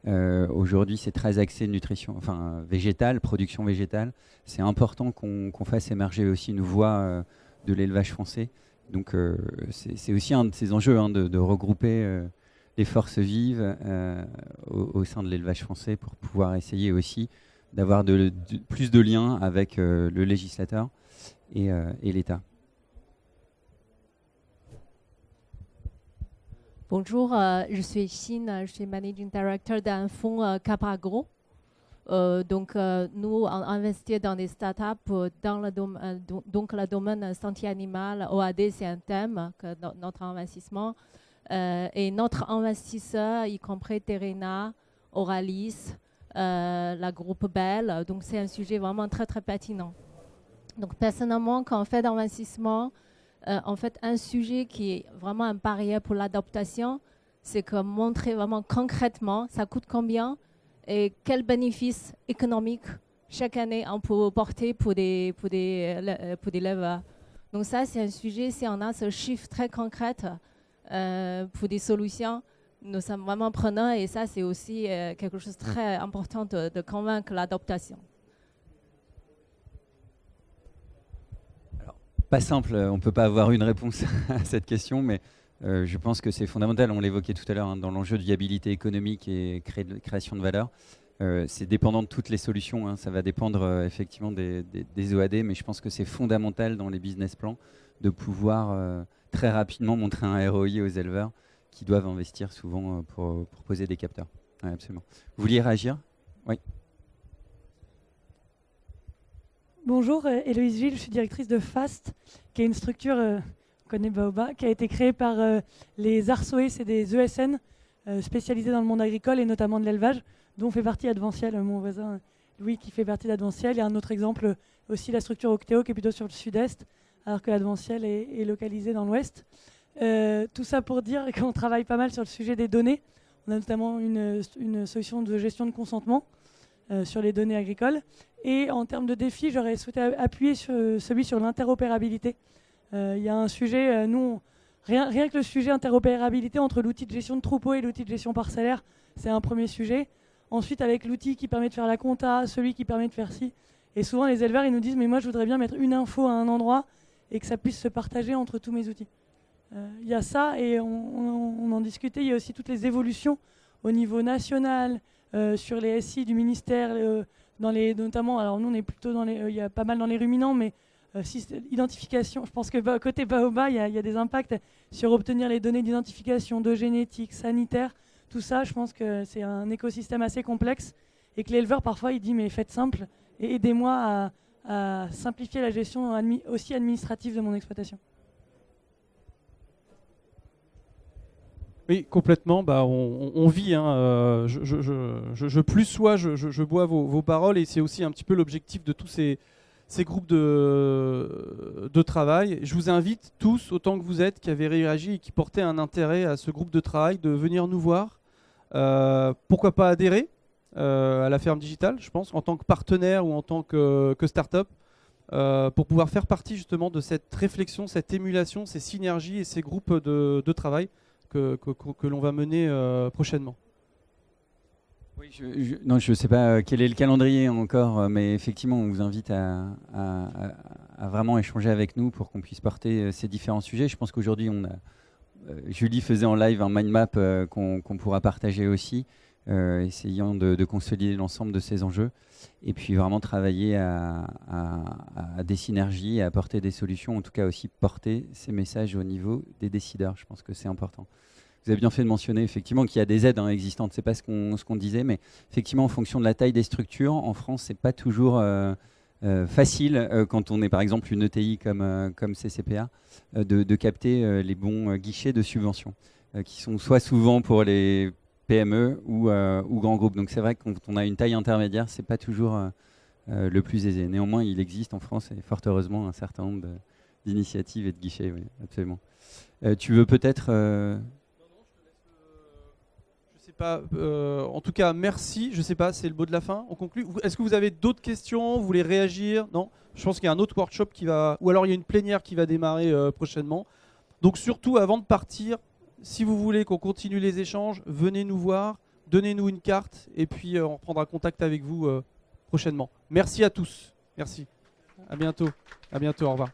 Aujourd'hui, c'est très axé nutrition, enfin végétale, production végétale. C'est important qu'on fasse émerger aussi une voix de l'élevage français. Donc c'est aussi un de ces enjeux de regrouper les forces vives au sein de l'élevage français pour pouvoir essayer aussi d'avoir plus de liens avec le législateur et l'État. Bonjour, je suis Chine, je suis Managing Director d'un fonds Capagro. Donc, nous, on investit dans des startups dans le domaine santé animale. OAD, c'est un thème que notre investissement. Et notre investisseur, y compris Terena, Oralis, la groupe Bell. Donc, c'est un sujet vraiment très, très pertinent. Donc, personnellement, quand on fait d'investissement, en fait, un sujet qui est vraiment un parieur pour l'adaptation, c'est que montrer vraiment concrètement, ça coûte combien et quels bénéfices économiques chaque année on peut porter pour des éleveurs. Donc ça, c'est un sujet, si on a ce chiffre très concret pour des solutions, nous sommes vraiment preneurs et ça, c'est aussi quelque chose de très important de convaincre l'adaptation. Pas simple, on ne peut pas avoir une réponse à cette question, mais je pense que c'est fondamental. On l'évoquait tout à l'heure dans l'enjeu de viabilité économique et création de valeur. C'est dépendant de toutes les solutions. Ça va dépendre effectivement des OAD, mais je pense que c'est fondamental dans les business plans de pouvoir très rapidement montrer un ROI aux éleveurs qui doivent investir souvent pour poser des capteurs. Ouais, absolument. Vous vouliez réagir? Oui. Bonjour, Héloïse Gilles, je suis directrice de FAST, qui est une structure, on connaît Baoba, qui a été créée par les Arsoé, c'est des ESN spécialisés dans le monde agricole et notamment de l'élevage, dont fait partie Adventiel, mon voisin Louis qui fait partie d'Adventiel. Et un autre exemple aussi, la structure Octéo qui est plutôt sur le sud-est, alors que Adventiel est localisé dans l'ouest. Tout ça pour dire qu'on travaille pas mal sur le sujet des données. On a notamment une solution de gestion de consentement sur les données agricoles. Et en termes de défis, j'aurais souhaité appuyer sur celui sur l'interopérabilité. Il y a un sujet, rien que le sujet interopérabilité entre l'outil de gestion de troupeau et l'outil de gestion parcellaire, c'est un premier sujet. ensuite avec l'outil qui permet de faire la compta, celui qui permet de faire ci. Et souvent les éleveurs ils nous disent mais moi je voudrais bien mettre une info à un endroit et que ça puisse se partager entre tous mes outils. Il y a ça et on en discutait, il y a aussi toutes les évolutions au niveau national, sur les SI du ministère, notamment, alors nous on est plutôt il y a pas mal dans les ruminants, mais identification, je pense que côté Baobab, il y a des impacts sur obtenir les données d'identification, de génétique, sanitaire, tout ça, je pense que c'est un écosystème assez complexe et que l'éleveur parfois il dit mais faites simple et aidez-moi à simplifier la gestion aussi administrative de mon exploitation. Oui, complètement. Bah, on vit. Hein, je plus sois, je bois vos paroles et c'est aussi un petit peu l'objectif de tous ces groupes de travail. Je vous invite tous, autant que vous êtes, qui avez réagi et qui portaient un intérêt à ce groupe de travail, de venir nous voir. Pourquoi pas adhérer à la ferme digitale, je pense, en tant que partenaire ou en tant que start-up, pour pouvoir faire partie justement de cette réflexion, cette émulation, ces synergies et ces groupes de travail que l'on va mener prochainement. Oui, non, je ne sais pas quel est le calendrier encore, mais effectivement, on vous invite à vraiment échanger avec nous pour qu'on puisse porter ces différents sujets. Je pense qu'aujourd'hui, Julie faisait en live un mind map qu'on pourra partager aussi, essayant de consolider l'ensemble de ces enjeux et puis vraiment travailler à des synergies, à apporter des solutions, en tout cas aussi porter ces messages au niveau des décideurs. Je pense que c'est important. Vous avez bien fait de mentionner effectivement qu'il y a des aides existantes. C'est pas ce qu'on disait, mais effectivement, en fonction de la taille des structures, en France, c'est pas toujours facile quand on est par exemple une ETI comme CCPA de capter les bons guichets de subvention, qui sont soit souvent pour les PME ou grands groupes. Donc c'est vrai que quand on a une taille intermédiaire, c'est pas toujours le plus aisé. Néanmoins, il existe en France et fort heureusement un certain nombre d'initiatives et de guichets. Oui, absolument. Tu veux peut-être pas, en tout cas, merci. Je sais pas, c'est le mot de la fin. On conclut. Est-ce que vous avez d'autres questions? Vous voulez réagir? Non. Je pense qu'il y a un autre workshop qui va, ou alors il y a une plénière qui va démarrer prochainement. Donc surtout, avant de partir, si vous voulez qu'on continue les échanges, venez nous voir, donnez-nous une carte et puis on reprendra contact avec vous prochainement. Merci à tous. Merci. À bientôt. À bientôt. Au revoir.